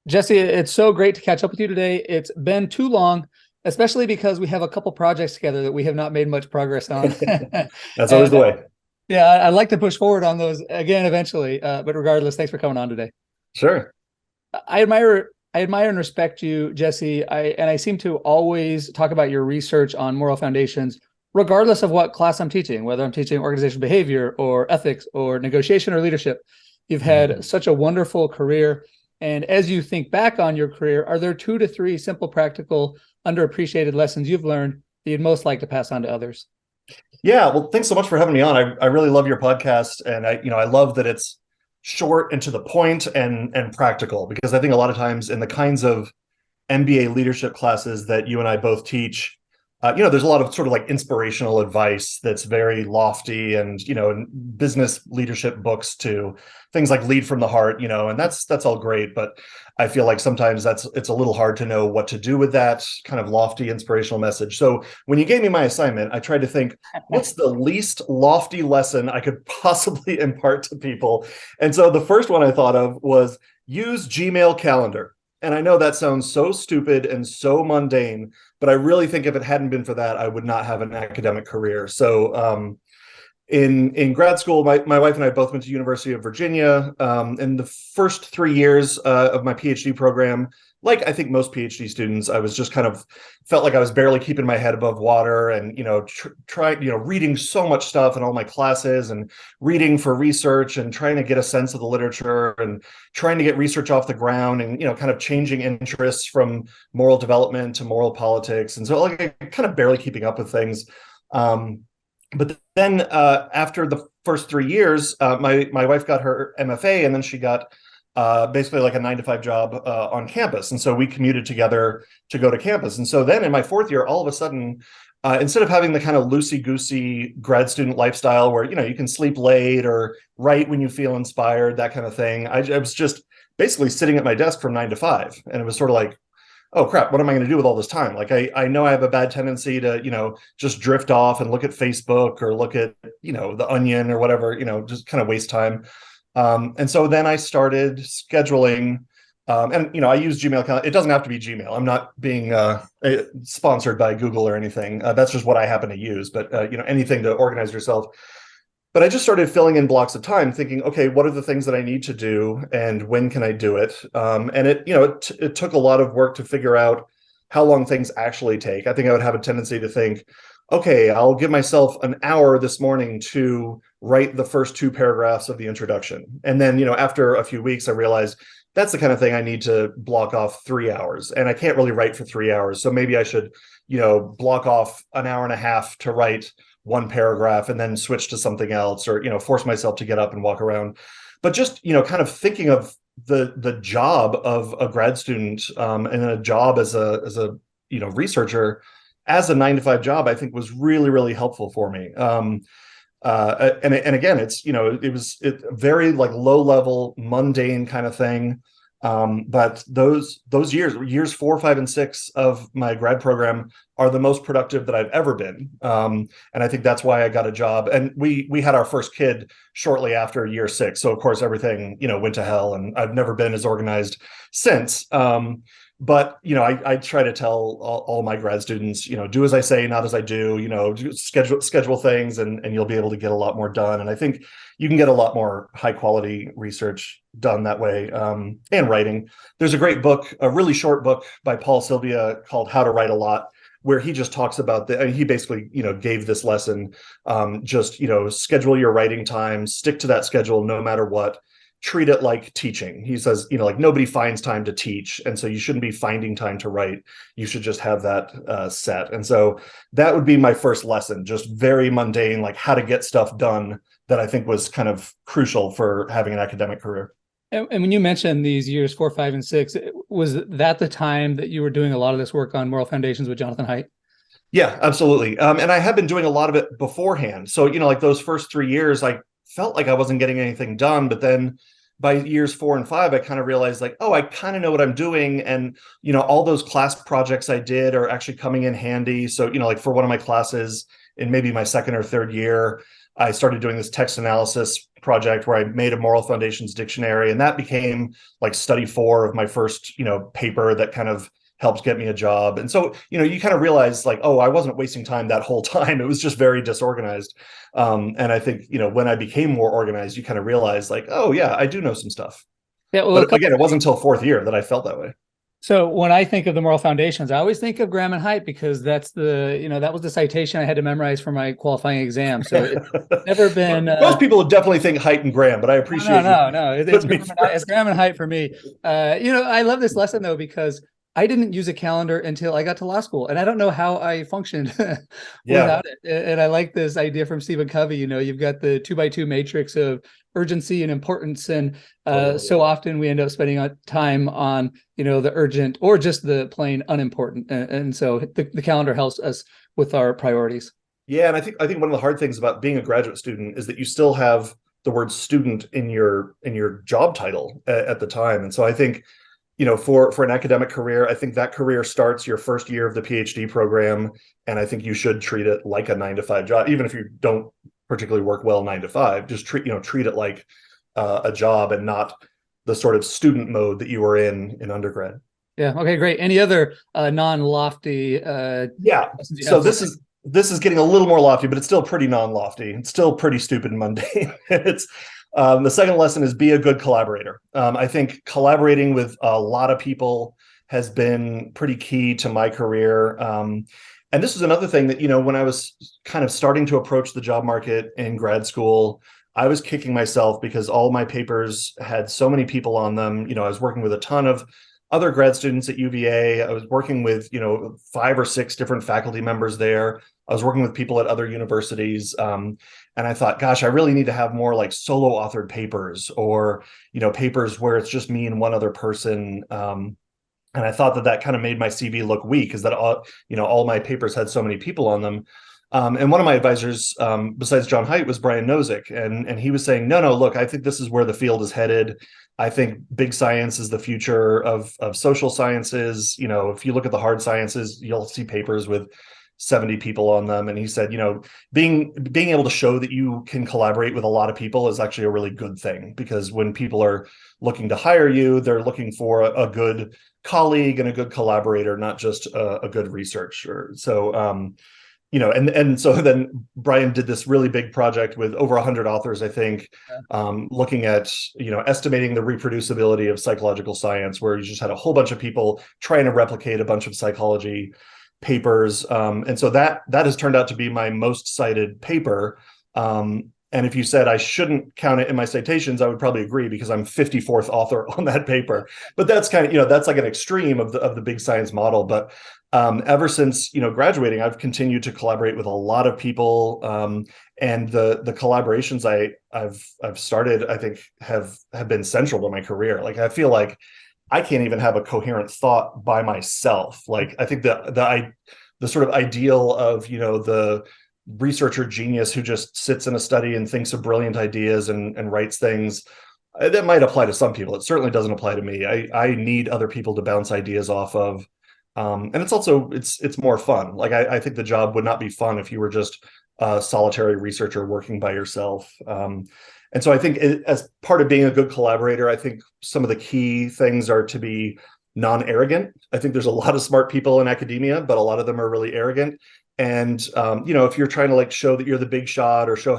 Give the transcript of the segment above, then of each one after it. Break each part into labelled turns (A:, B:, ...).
A: Jesse, it's so great to catch up with you today. It's been too long, especially because we have a couple projects together that we have not made much progress on.
B: That's always
A: and
B: the way.
A: yeah, I'd like to push forward on those again eventually. But regardless, thanks for coming on today.
B: Sure.
A: I admire and respect you, Jesse. I seem to always talk about your research on moral foundations, regardless of what class I'm teaching, whether I'm teaching organizational behavior or ethics or negotiation or leadership. You've had
B: Mhm.
A: such a wonderful career. And as you think back on your career, are there 2 to 3 simple, practical, underappreciated lessons you've learned that you'd most like to pass on to others?
B: Yeah, well, thanks so much for having me on. I really love your podcast, and I love that it's short and to the point and practical, because I think a lot of times in the kinds of MBA leadership classes that you and I both teach, there's a lot of sort of like inspirational advice that's very lofty, and in business leadership books to things like Lead from the Heart, and that's all great, but I feel like sometimes it's a little hard to know what to do with that kind of lofty inspirational message. So when you gave me my assignment, I tried to think, what's the least lofty lesson I could possibly impart to people? And so the first one I thought of was use Gmail Calendar. And I know that sounds so stupid and so mundane, but I really think if it hadn't been for that, I would not have an academic career. So in grad school, my wife and I both went to University of Virginia. In the first 3 years of my PhD program, like I think most PhD students, I was just kind of felt like I was barely keeping my head above water, and reading so much stuff in all my classes, and reading for research, and trying to get a sense of the literature, and trying to get research off the ground, and kind of changing interests from moral development to moral politics, and so like kind of barely keeping up with things. But then after the first 3 years, my wife got her MFA, and then she got basically like a 9 to 5 job on campus. And so we commuted together to go to campus. And so then in my fourth year, all of a sudden, instead of having the kind of loosey-goosey grad student lifestyle where, you can sleep late or write when you feel inspired, that kind of thing, I was just basically sitting at my desk from 9 to 5. And it was sort of like, oh crap, what am I going to do with all this time? Like I know I have a bad tendency to, just drift off and look at Facebook or look at, the Onion or whatever, just kind of waste time. And so then I started scheduling, and I use Gmail account. It doesn't have to be Gmail. I'm not being sponsored by Google or anything. That's just what I happen to use. But anything to organize yourself. But I just started filling in blocks of time, thinking, okay, what are the things that I need to do, and when can I do it? And it took a lot of work to figure out how long things actually take. I think I would have a tendency to think, okay, I'll give myself an hour this morning to write the first 2 paragraphs of the introduction. And then, after a few weeks, I realized that's the kind of thing I need to block off 3 hours. And I can't really write for 3 hours. So maybe I should, block off an hour and a half to write 1 paragraph and then switch to something else, or, force myself to get up and walk around. But just, kind of thinking of the job of a grad student, and a job as a researcher, as a 9 to 5 job, I think was really, really helpful for me. And again, it was very like low level, mundane kind of thing. But those years 4, 5, and 6 of my grad program are the most productive that I've ever been. And I think that's why I got a job. And we had our first kid shortly after year 6. So of course everything, went to hell, and I've never been as organized since. But I try to tell all my grad students, do as I say, not as I do. Schedule things, and you'll be able to get a lot more done. And I think you can get a lot more high quality research done that way, and writing. There's a great book, a really short book by Paul Sylvia called How to Write a Lot, where he just talks about he basically gave this lesson, just schedule your writing time, stick to that schedule no matter what. Treat it like teaching. He says, like nobody finds time to teach. And so you shouldn't be finding time to write. You should just have that set. And so that would be my first lesson, just very mundane, like how to get stuff done, that I think was kind of crucial for having an academic career.
A: And when you mentioned these years 4, 5, and 6, was that the time that you were doing a lot of this work on moral foundations with Jonathan Haidt?
B: Yeah, absolutely. And I had been doing a lot of it beforehand. So, like those first 3 years, I felt like I wasn't getting anything done. But then by years 4 and 5, I kind of realized like, oh, I kind of know what I'm doing. And, all those class projects I did are actually coming in handy. So, like for one of my classes in maybe my second or third year, I started doing this text analysis project where I made a moral foundations dictionary, and that became like study 4 of my first, paper that kind of helped get me a job. And so, you kind of realize like, oh, I wasn't wasting time that whole time. It was just very disorganized. And I think, when I became more organized, you kind of realize like, oh yeah, I do know some stuff.
A: Yeah, well,
B: But again, it wasn't until 4th year that I felt that way.
A: so when I think of the moral foundations, I always think of Graham and Haidt because that's that was the citation I had to memorize for my qualifying exam. So it's never been.
B: Most people would definitely think Haidt and Graham, but I appreciate
A: No. It's Graham and Haidt for me. I love this lesson though because I didn't use a calendar until I got to law school, and I don't know how I functioned without it. And I like this idea from Stephen Covey. You've got the 2x2 matrix of urgency and importance, and so often we end up spending time on the urgent or just the plain unimportant, and so the calendar helps us with our priorities.
B: Yeah, and I think one of the hard things about being a graduate student is that you still have the word student in your job title at the time, and so I think for an academic career, I think that career starts your first year of the PhD program, and I think you should treat it like a 9-to-5 job, even if you don't particularly work well 9-to-5. Just treat it like a job and not the sort of student mode that you were in undergrad.
A: Yeah. Okay. Great. Any other non-lofty?
B: Yeah. So this is getting a little more lofty, but it's still pretty non-lofty. It's still pretty stupid and mundane. It's the second lesson is be a good collaborator. I think collaborating with a lot of people has been pretty key to my career. And this was another thing that, when I was kind of starting to approach the job market in grad school, I was kicking myself because all my papers had so many people on them. I was working with a ton of other grad students at UVA. I was working with, 5 or 6 different faculty members there. I was working with people at other universities. And I thought, gosh, I really need to have more like solo authored papers or, papers where it's just me and one other person. And I thought that kind of made my CV look weak because that all my papers had so many people on them. And one of my advisors, besides John Haidt, was Brian Nozick. And he was saying, no, look, I think this is where the field is headed. I think big science is the future of social sciences. If you look at the hard sciences, you'll see papers with 70 people on them. And he said, being able to show that you can collaborate with a lot of people is actually a really good thing, because when people are looking to hire you, they're looking for a good colleague and a good collaborator, not just a good researcher. So, and so then Brian did this really big project with over 100 authors, I think, looking at, estimating the reproducibility of psychological science, where you just had a whole bunch of people trying to replicate a bunch of psychology papers. And so that has turned out to be my most cited paper. And if you said I shouldn't count it in my citations, I would probably agree, because I'm 54th author on that paper. But that's kind of, that's like an extreme of the big science model. But ever since, graduating, I've continued to collaborate with a lot of people. And the collaborations I've started, I think have been central to my career. Like, I feel like I can't even have a coherent thought by myself. Like, I think the sort of ideal of, the researcher genius who just sits in a study and thinks of brilliant ideas and writes things, that might apply to some people. It certainly doesn't apply to me. I need other people to bounce ideas off of. And it's also, it's more fun. Like, I think the job would not be fun if you were just a solitary researcher working by yourself. And so I think as part of being a good collaborator, I think some of the key things are to be non-arrogant. I think there's a lot of smart people in academia, but a lot of them are really arrogant. And, if you're trying to like show that you're the big shot or show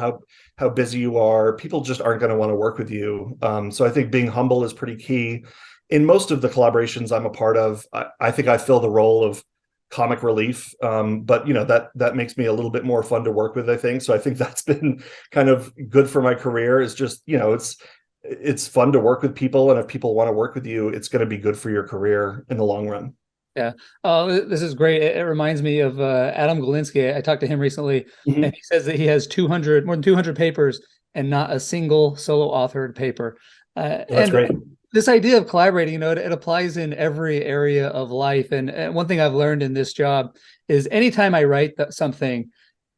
B: how busy you are, people just aren't going to want to work with you. So I think being humble is pretty key. In most of the collaborations I'm a part of, I think I fill the role of comic relief. But that makes me a little bit more fun to work with, I think. So I think that's been kind of good for my career, is just, it's fun to work with people. And if people want to work with you, it's going to be good for your career in the long run.
A: Yeah. Oh, this is great. It reminds me of Adam Galinsky. I talked to him recently, and he says that he has more than 200 papers and not a single solo authored paper.
B: That's great.
A: This idea of collaborating, it applies in every area of life. And one thing I've learned in this job is anytime I write something,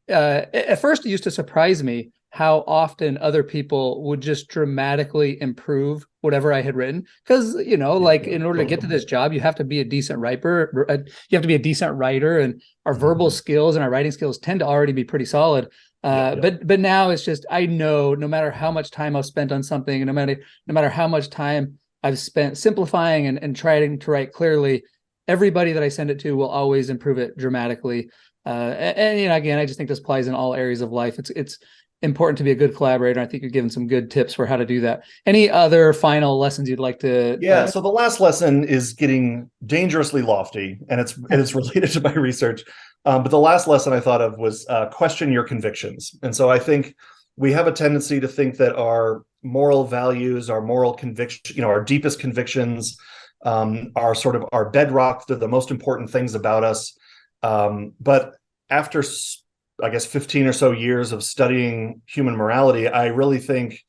A: at first it used to surprise me how often other people would just dramatically improve whatever I had written. Because, like, in order to get to this job, you have to be a decent writer. You have to be a decent writer, and our verbal skills and our writing skills tend to already be pretty solid.
B: Yeah.
A: But now it's just, I know no matter how much time I've spent on something, and no matter how much time I've spent simplifying and trying to write clearly, everybody that I send it to will always improve it dramatically. And again, I just think this applies in all areas of life. It's important to be a good collaborator. I think you're giving some good tips for how to do that. Any other final lessons you'd like to?
B: Yeah. So the last lesson is getting dangerously lofty, and it's related to my research. But the last lesson I thought of was question your convictions. And so I think we have a tendency to think that our moral values, our moral conviction, our deepest convictions, are sort of our bedrock. They're the most important things about us. But after, I guess, 15 or so years of studying human morality, I really think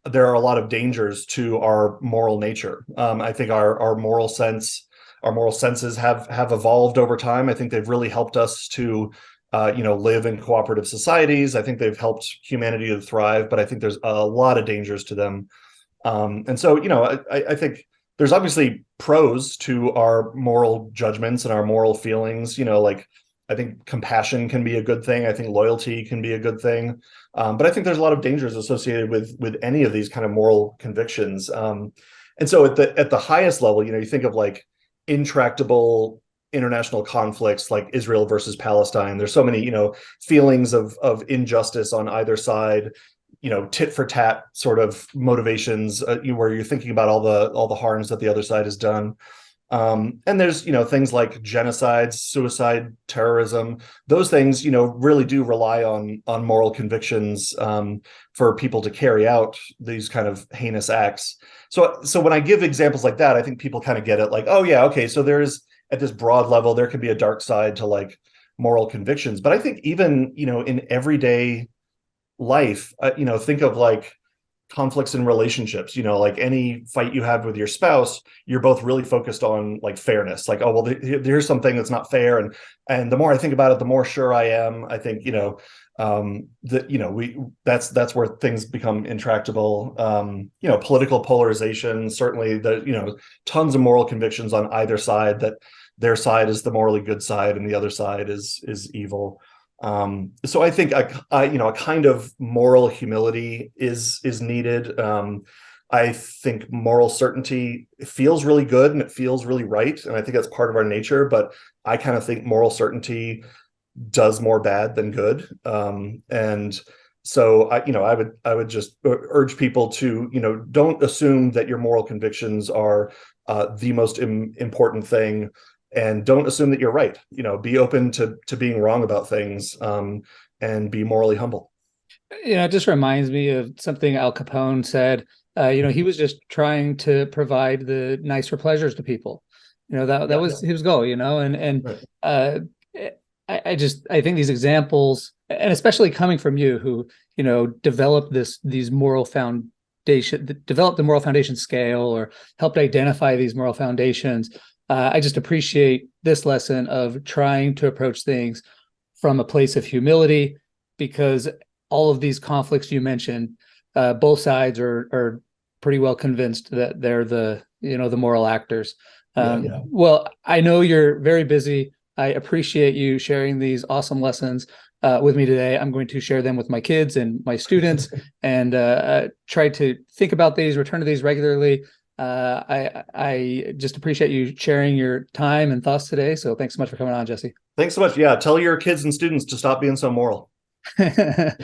B: there are a lot of dangers to our moral nature. I think our moral senses have evolved over time. I think they've really helped us to, live in cooperative societies. I think they've helped humanity to thrive, but I think there's a lot of dangers to them. And so, I think there's obviously pros to our moral judgments and our moral feelings. I think compassion can be a good thing. I think loyalty can be a good thing. But I think there's a lot of dangers associated with any of these kind of moral convictions. And so at the highest level, you think of like intractable international conflicts like Israel versus Palestine. There's so many, feelings of injustice on either side, tit for tat sort of motivations, where you're thinking about all the harms that the other side has done. And there's, things like genocides, suicide, terrorism. Those things, really do rely on moral convictions for people to carry out these kind of heinous acts. So when I give examples like that, I think people kind of get it, like, oh yeah, okay, so there's, at this broad level, there can be a dark side to like moral convictions. But I think even, in everyday life, think of like conflicts in relationships, like any fight you have with your spouse, you're both really focused on like fairness, like, oh, well, here's something that's not fair. And the more I think about it, the more sure I am. I think, that's where things become intractable. Political polarization, certainly tons of moral convictions on either side, that their side is the morally good side and the other side is evil. So I think a kind of moral humility is needed. I think moral certainty feels really good and it feels really right, and I think that's part of our nature. But I kind of think moral certainty does more bad than good. And so I would just urge people to don't assume that your moral convictions are the most important thing. And don't assume that you're right. Be open to being wrong about things, and be morally humble.
A: It just reminds me of something Al Capone said. He was just trying to provide the nicer pleasures to people. That was his goal. And
B: Right.
A: I think these examples, and especially coming from you, who developed the moral foundation scale, or helped identify these moral foundations. I just appreciate this lesson of trying to approach things from a place of humility, because all of these conflicts you mentioned, both sides are pretty well convinced that they're the moral actors. Well, I know you're very busy. I appreciate you sharing these awesome lessons with me today. I'm going to share them with my kids and my students, and try to think about these, return to these regularly. I just appreciate you sharing your time and thoughts today. So thanks so much for coming on, Jesse.
B: Thanks so much. Yeah, tell your kids and students to stop being so moral.
A: Yeah,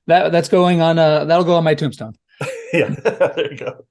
A: that'll go on my tombstone.
B: Yeah, there you go.